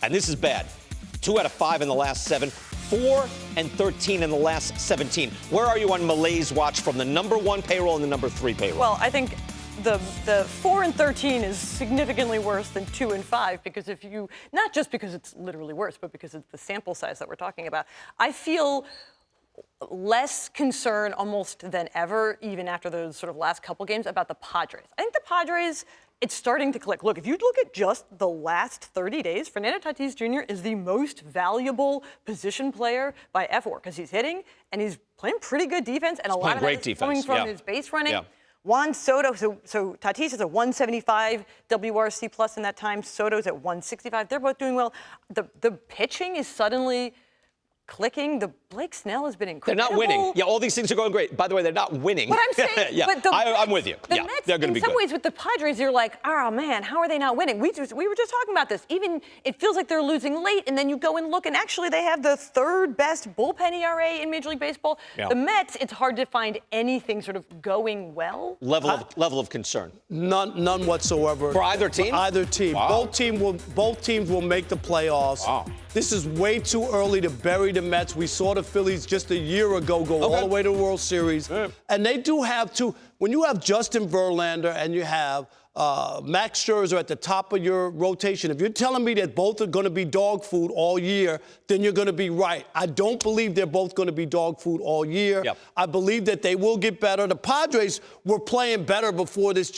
and this is bad. 2 out of 5 in the last 7, 4 and 13 in the last 17. Where are you on malaise watch from the number 1 payroll and the number 3 payroll? Well, I think the 4 and 13 is significantly worse than 2 and 5 because if you, not just because it's literally worse, but because of the sample size that we're talking about, I feel less concern almost than ever, even after those sort of last couple games, about the Padres. I think the Padres, it's starting to click. Look, if you look at just the last 30 days, Fernando Tatis Jr. is the most valuable position player by FWAR because he's hitting and he's playing pretty good defense, and a lot of that is coming from his base running. Yeah. Juan Soto, so Tatis is a 175 WRC plus in that time. Soto's at 165. They're both doing well. The pitching is suddenly clicking. The Blake Snell has been incredible. They're not winning. Yeah, all these things are going great. By the way, they're not winning. But I'm saying, yeah, I'm with you. The yeah, Mets, they're going to be good. in some ways, with the Padres, you're like, oh man, how are they not winning? We were just talking about this. Even it feels like they're losing late, and then you go and look, and actually they have the 3rd best bullpen ERA in Major League Baseball. Yeah. The Mets, it's hard to find anything sort of going well. Level of concern. None whatsoever. For either team? For either team. Wow. Both teams will make the playoffs. Wow. This is way too early to bury the Mets. We saw the Phillies just a year ago go all the way to the World Series. Yeah. And they do have to, when you have Justin Verlander and you have Max Scherzer at the top of your rotation, if you're telling me that both are going to be dog food all year, then you're going to be right. I don't believe they're both going to be dog food all year. Yep. I believe that they will get better. The Padres were playing better before this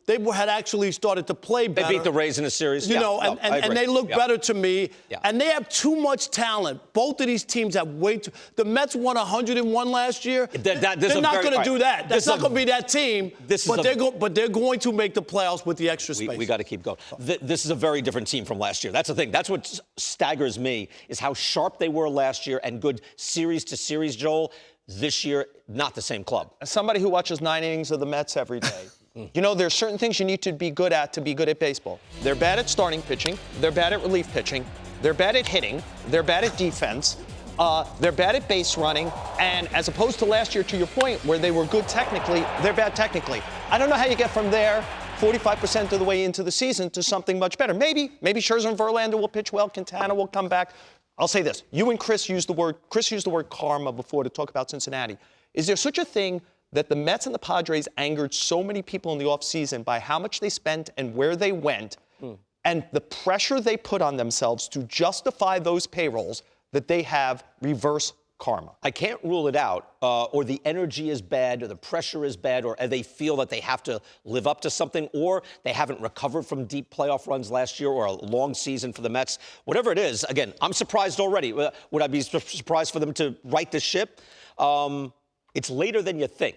they had actually started to play better. They beat the Rays in a series. You know, and they look better to me. Yeah. And they have too much talent. Both of these teams have way too. The Mets won 101 last year. They're not going to do that. That's not going to be that team. But they're going to make the playoffs with the extra space. We got to keep going. This is a very different team from last year. That's the thing. That's what staggers me is how sharp they were last year and good series to series, Joel. This year, not the same club. As somebody who watches 9 innings of the Mets every day, you know, there's certain things you need to be good at baseball. They're bad at starting pitching. They're bad at relief pitching. They're bad at hitting. They're bad at defense. They're bad at base running. And as opposed to last year, to your point, where they were good technically, they're bad technically. I don't know how you get from there 45% of the way into the season to something much better. Maybe Scherzer and Verlander will pitch well. Quintana will come back. I'll say this. You and Chris used the word karma before to talk about Cincinnati. Is there such a thing that the Mets and the Padres angered so many people in the offseason by how much they spent and where they went and the pressure they put on themselves to justify those payrolls that they have reverse karma? I can't rule it out, or the energy is bad, or the pressure is bad, or they feel that they have to live up to something, or they haven't recovered from deep playoff runs last year, or a long season for the Mets. Whatever it is, again, I'm surprised already. Would I be surprised for them to right the ship? It's later than you think.